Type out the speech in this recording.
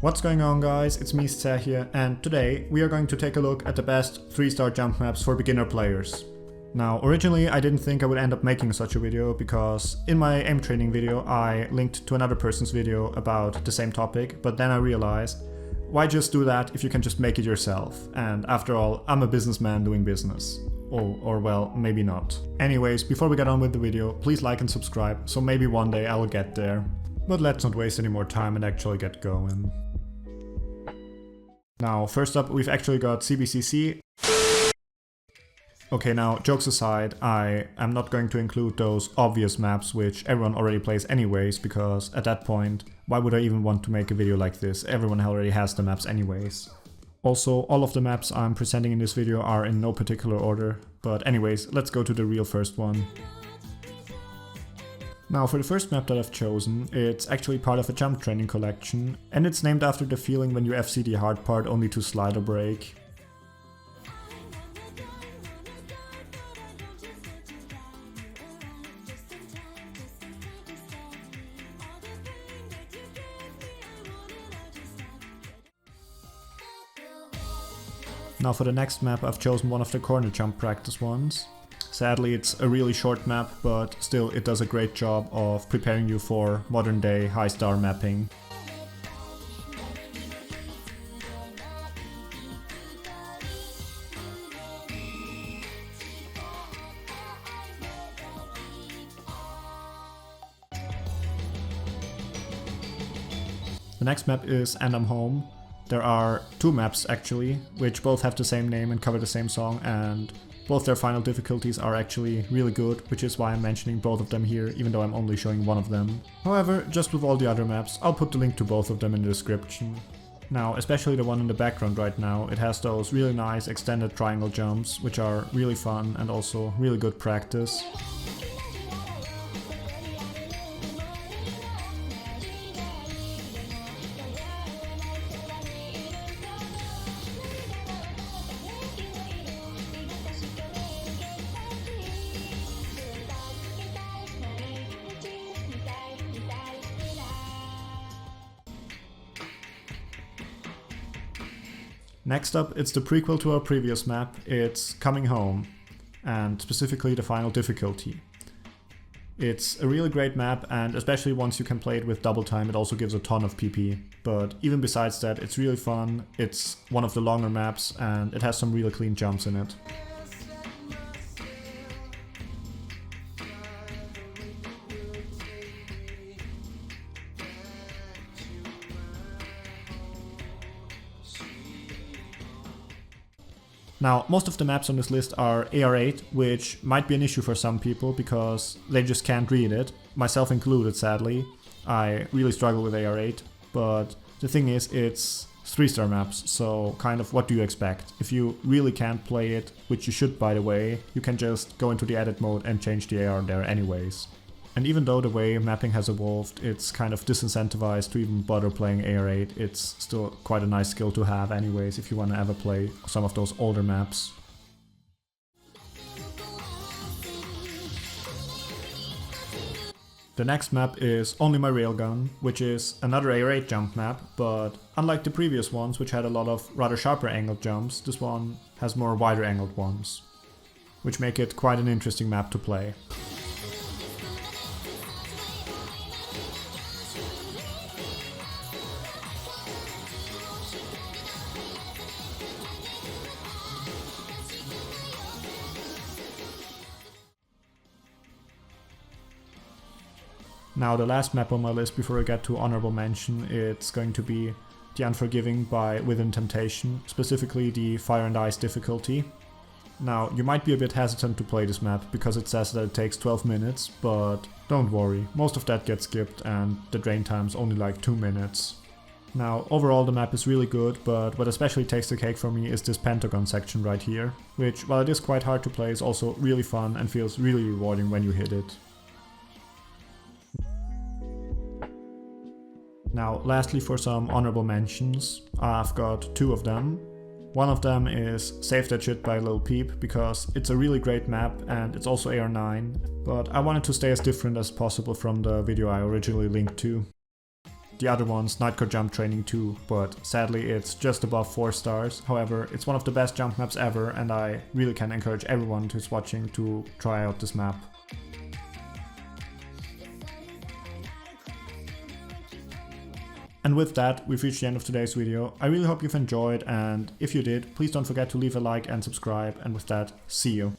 What's going on, guys? It's me, Seh here, and today we are going to take a look at the best 3-star jump maps for beginner players. Now, originally I didn't think I would end up making such a video because in my aim training video I linked to another person's video about the same topic, but then I realized, why just do that if you can just make it yourself? And after all, I'm a businessman doing business. Or well, maybe not. Anyways, before we get on with the video, please like and subscribe, so maybe one day I will get there. But let's not waste any more time and actually get going. Now, first up, we've actually got CBCC. Okay, now, jokes aside, I am not going to include those obvious maps which everyone already plays anyways, because at that point, why would I even want to make a video like this? Everyone already has the maps anyways. Also, all of the maps I'm presenting in this video are in no particular order, but anyways, let's go to the real first one. Now, for the first map that I've chosen, it's actually part of a jump training collection, and it's named after the feeling when you FC the hard part only to slide or break. Now for the next map, I've chosen one of the corner jump practice ones. Sadly, it's a really short map, but still it does a great job of preparing you for modern day high star mapping. The next map is And I'm Home. There are two maps actually, which both have the same name and cover the same song, and both their final difficulties are actually really good, which is why I'm mentioning both of them here, even though I'm only showing one of them. However, just with all the other maps, I'll put the link to both of them in the description. Now, especially the one in the background right now, it has those really nice extended triangle jumps, which are really fun and also really good practice. Next up, it's the prequel to our previous map, it's Coming Home, and specifically the final difficulty. It's a really great map, and especially once you can play it with double time, it also gives a ton of PP. But even besides that, it's really fun, it's one of the longer maps, and it has some really clean jumps in it. Now, most of the maps on this list are AR8, which might be an issue for some people because they just can't read it, myself included sadly. I really struggle with AR8, but the thing is, it's 3-star maps, so kind of what do you expect? If you really can't play it, which you should by the way, you can just go into the edit mode and change the AR there anyways. And even though the way mapping has evolved, it's kind of disincentivized to even bother playing AR8, it's still quite a nice skill to have anyways if you want to ever play some of those older maps. The next map is Only My Railgun, which is another AR8 jump map, but unlike the previous ones which had a lot of rather sharper angled jumps, this one has more wider angled ones, which make it quite an interesting map to play. Now the last map on my list before I get to honorable mention, it's going to be The Unforgiving by Within Temptation, specifically the Fire and Ice difficulty. Now you might be a bit hesitant to play this map because it says that it takes 12 minutes, but don't worry, most of that gets skipped and the drain time's only like 2 minutes. Now overall the map is really good, but what especially takes the cake for me is this pentagon section right here, which while it is quite hard to play is also really fun and feels really rewarding when you hit it. Now, lastly, for some honorable mentions, I've got two of them. One of them is Save That Shit by Lil Peep, because it's a really great map and it's also AR9, but I wanted to stay as different as possible from the video I originally linked to. the other one's Nightcore Jump Training 2, but sadly it's just above 4 stars. However, it's one of the best jump maps ever, and I really can encourage everyone who's watching to try out this map. And with that, we've reached the end of today's video. I really hope you've enjoyed, and if you did, please don't forget to leave a like and subscribe, and with that, see you.